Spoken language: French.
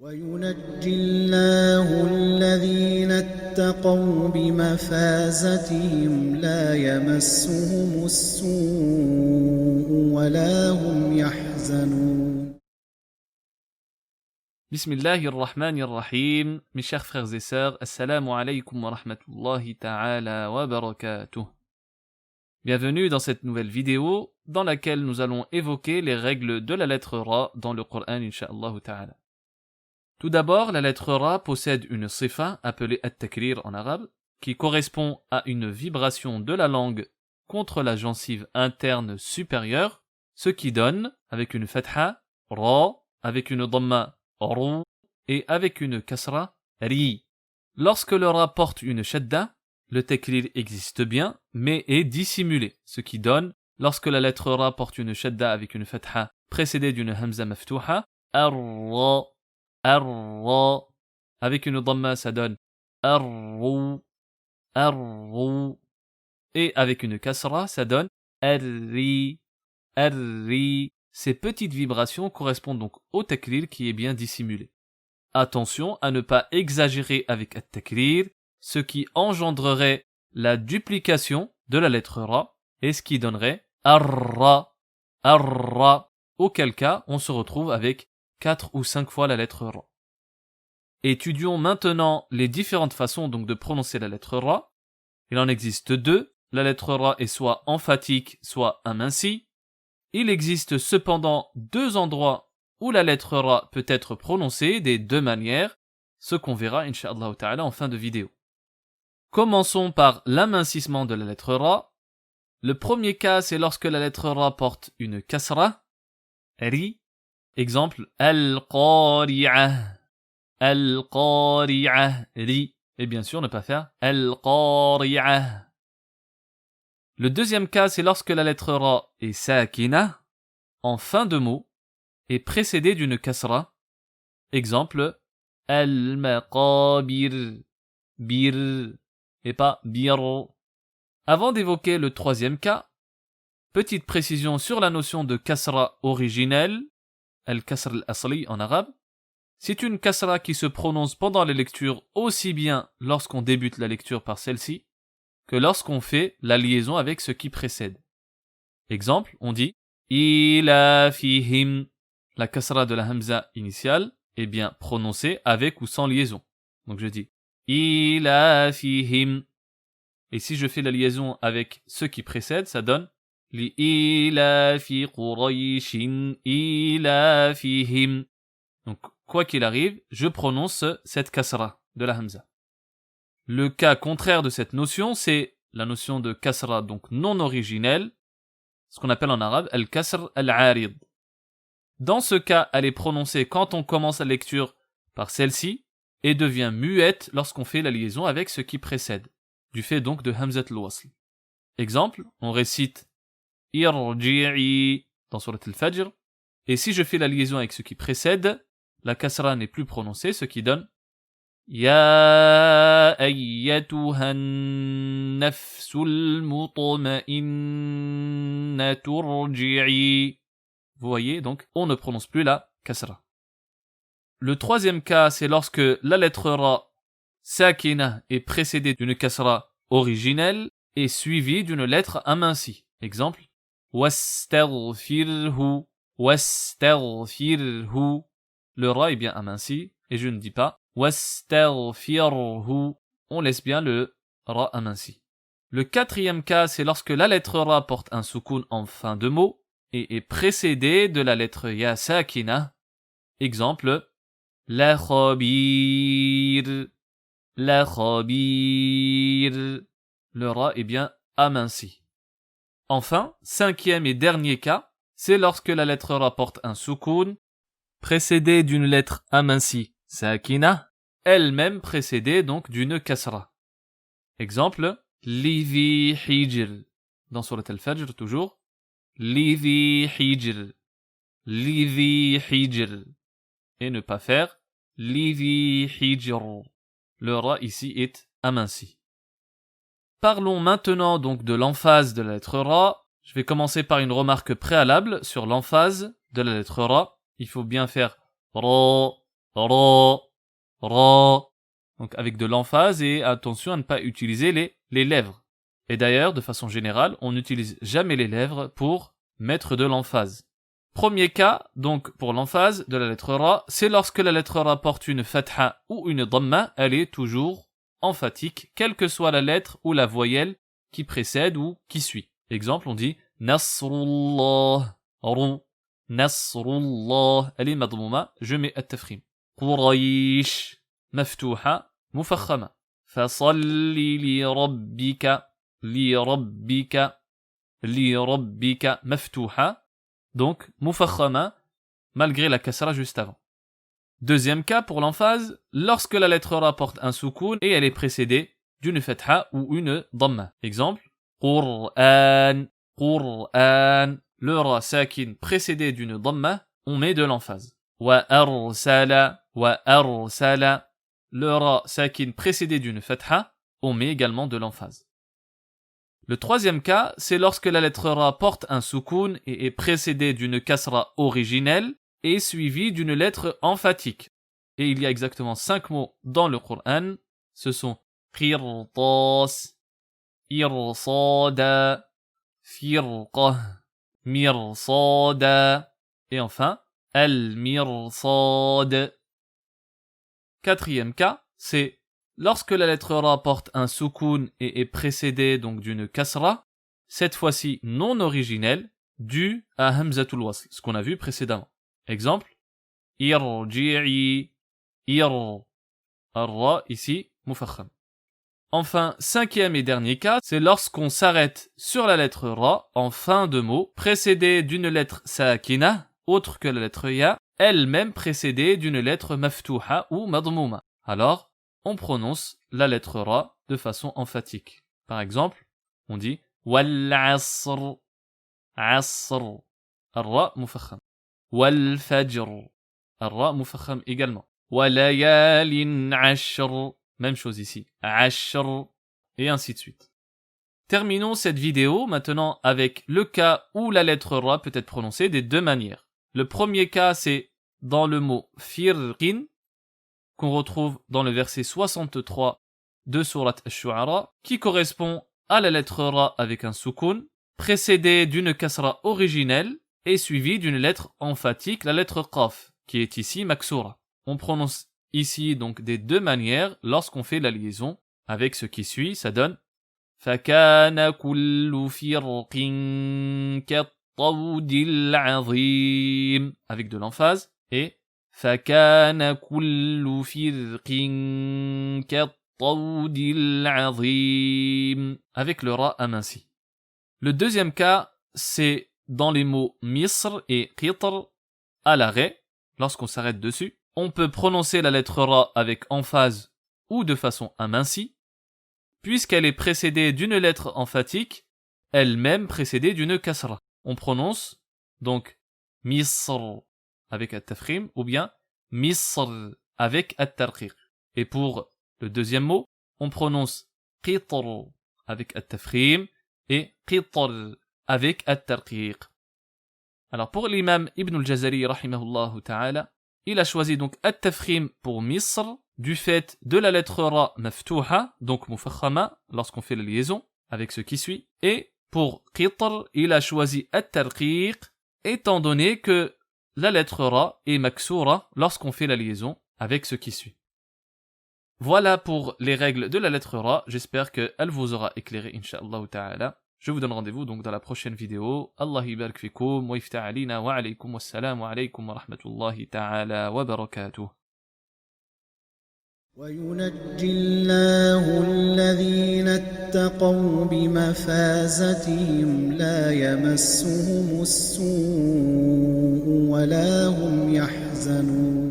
وينجي الله الذين اتقوا بمفازتهم لا يمسهم السوء ولا هم يحزنون. Bismillahirrahmanirrahim. Mes chers frères et sœurs, assalamu alaikum wa rahmatullahi ta'ala wa barakatuh. Bienvenue dans cette nouvelle vidéo dans laquelle nous allons évoquer les règles de la lettre Ra dans le Coran, incha'Allah ta'ala. Tout d'abord, la lettre Ra possède une sifa appelée at-takrir en arabe, qui correspond à une vibration de la langue contre la gencive interne supérieure, ce qui donne, avec une fatha, Ra, avec une dhamma, Ru, et avec une kasra, Ri. Lorsque le Ra porte une shadda, le takrir existe bien, mais est dissimulé, ce qui donne, lorsque la lettre Ra porte une shadda avec une fatha précédée d'une hamza maftuha, Ar-Ra, Ar-Ra. Avec une dhamma, ça donne Ar-Ru, Ar-Ru. Et avec une kasra, ça donne Ar-Ri, Ar-Ri. Ces petites vibrations correspondent donc au takrir qui est bien dissimulé. Attention à ne pas exagérer avec at-takrir, ce qui engendrerait la duplication de la lettre Ra, et ce qui donnerait Ar-Ra, Ar-Ra, auquel cas on se retrouve avec 4 ou 5 fois la lettre Ra. Étudions maintenant les différentes façons donc de prononcer la lettre Ra. Il en existe deux, la lettre Ra est soit emphatique, soit amincie. Il existe cependant deux endroits où la lettre Ra peut être prononcée des deux manières, ce qu'on verra incha'Allah ta'ala en fin de vidéo. Commençons par l'amincissement de la lettre Ra. Le premier cas, c'est lorsque la lettre Ra porte une kasra, Ri. Exemple, Al-Qari'ah, Al-Qari'ah, Ri. Et bien sûr, ne pas faire Al-Qari'ah. Le deuxième cas, c'est lorsque la lettre Ra est sakina, en fin de mot, et précédée d'une kasra. Exemple, Al-Maqabir, Bir, et pas Bir. Avant d'évoquer le troisième cas, petite précision sur la notion de kasra originelle, Al-Kasr al-Asli en arabe. C'est une kasra qui se prononce pendant les lectures aussi bien lorsqu'on débute la lecture par celle-ci, que lorsqu'on fait la liaison avec ce qui précède. Exemple, on dit ila fihim. La kasra de la hamza initiale est bien prononcée avec ou sans liaison. Donc je dis ila fihim. Et si je fais la liaison avec ce qui précède, ça donne li ila fi qurayshin ila fihim. Donc quoi qu'il arrive, je prononce cette kasra de la hamza. Le cas contraire de cette notion, c'est la notion de kasra, donc non originelle, ce qu'on appelle en arabe al-kasr al-arid. Dans ce cas, elle est prononcée quand on commence la lecture par celle-ci et devient muette lorsqu'on fait la liaison avec ce qui précède, du fait donc de hamzat al-wasl. Exemple, on récite irji'i dans surat al-Fajr, et si je fais la liaison avec ce qui précède, la kasra n'est plus prononcée, ce qui donne Ya ayyatuhan nafsul mutma'inna turji'i. Vous voyez, donc, on ne prononce plus la kasra. Le troisième cas, c'est lorsque la lettre Ra, sakina, est précédée d'une kasra originelle et suivie d'une lettre amincie. Exemple, wastaghfirhu, wastaghfirhu. Le Ra est bien aminci, et je ne dis pas wastaghfirhu. On laisse bien le Ra aminci. Le quatrième cas, c'est lorsque la lettre Ra porte un soukoun en fin de mot et est précédée de la lettre Ya sakina. Exemple, la khabir, la khabir. Le Ra est bien aminci. Enfin, cinquième et dernier cas, c'est lorsque la lettre Ra porte un soukoun précédée d'une lettre amincie, sakina, elle-même précédée donc d'une kasra. Exemple, Lidhi hijr. Dans surat al-Fajr toujours, Lidhi hijr, Lidhi hijr. Et ne pas faire Lidhi hijr. Le Ra ici est aminci. Parlons maintenant donc de l'emphase de la lettre Ra. Je vais commencer par une remarque préalable sur l'emphase de la lettre Ra. Il faut bien faire Ra, ra, ra. Donc avec de l'emphase et attention à ne pas utiliser les lèvres. Et d'ailleurs, de façon générale, on n'utilise jamais les lèvres pour mettre de l'emphase. Premier cas, donc pour l'emphase de la lettre ra, c'est lorsque la lettre ra porte une fatha ou une dhamma, elle est toujours emphatique, quelle que soit la lettre ou la voyelle qui précède ou qui suit. Exemple, on dit Nasrullah, rou, Nasrullah, elle est madmouma, je mets at-tafkhim. Quraysh, maftuha, mufakhama. Fasalli li rabbika, maftuha. Donc, mufakhama, malgré la kasra juste avant. Deuxième cas pour l'emphase, lorsque la lettre ra porte un soukoun et elle est précédée d'une fatha ou une dhamma. Exemple, Qur'an, Qur'an. Le ra sakin précédé d'une dhamma, on met de l'emphase. Wa arsala. Le ra sakin précédé d'une fatha, on met également de l'emphase. Le troisième cas, c'est lorsque la lettre ra porte un soukoun et est précédée d'une kasra originelle et suivie d'une lettre emphatique. Et il y a exactement 5 mots dans le Coran. Ce sont qirtas, irsada, firqa, mirsada et enfin al-mirsad. Quatrième cas, c'est lorsque la lettre ra porte un soukoun et est précédée donc d'une kasra, cette fois-ci non originelle, due à hamzatul wasl, ce qu'on a vu précédemment. Exemple, irji'i, ar-ra ici, mufakham. Enfin, cinquième et dernier cas, c'est lorsqu'on s'arrête sur la lettre ra en fin de mot, précédée d'une lettre sakina, autre que la lettre ya, elle-même précédée d'une lettre maftuha ou madmouma. Alors, on prononce la lettre ra de façon emphatique. Par exemple, on dit wal asr, asr, ar-ra mufakham. Wal fajr, ar-ra mufakham également. Walayalin ashr, même chose ici, ashr, et ainsi de suite. Terminons cette vidéo maintenant avec le cas où la lettre ra peut être prononcée des deux manières. Le premier cas, c'est dans le mot firqin, qu'on retrouve dans le verset 63 de Surat Ash-Shu'ara, qui correspond à la lettre ra avec un soukoun, précédé d'une kasra originelle et suivi d'une lettre emphatique, la lettre qaf, qui est ici maksura. On prononce ici donc des deux manières lorsqu'on fait la liaison avec ce qui suit, ça donne فَكَانَ كُلُّ فِرْقٍ كَالطَّوْدِ الْعَظِيمِ avec de l'emphase et فَكَانَ كُلُّ فِرْقٍ كَالطَّوْدِ الْعَظِيمِ avec le ra aminci. Le deuxième cas, c'est dans les mots misr et qitr à l'arrêt, lorsqu'on s'arrête dessus. On peut prononcer la lettre ra avec emphase ou de façon amincie, puisqu'elle est précédée d'une lettre emphatique, elle-même précédée d'une kasra. On prononce donc misr avec at-tafkhim ou bien misr avec at-tarqiq. Et pour le deuxième mot, on prononce qitr avec at-tafkhim et qitr avec at-tarqiq. Alors pour l'imam Ibn al-Jazari rahimahullah ta'ala, il a choisi donc at-tafkhim pour misr du fait de la lettre ra maftuha, donc mufakhama lorsqu'on fait la liaison avec ce qui suit, et pour qitr, il a choisi at-tarqiq étant donné que la lettre ra est maksura lorsqu'on fait la liaison avec ce qui suit. Voilà pour les règles de la lettre ra, j'espère qu'elle vous aura éclairé incha'Allah ta'ala. Je vous donne rendez-vous donc dans la prochaine vidéo. Allah yibarak fikum wa iftah alina wa alaykum wassalamu alaykum wa rahmatullahi ta'ala wa barakatuh. وينجي الله الذين اتقوا بمفازتهم لا يمسهم السوء ولا هم يحزنون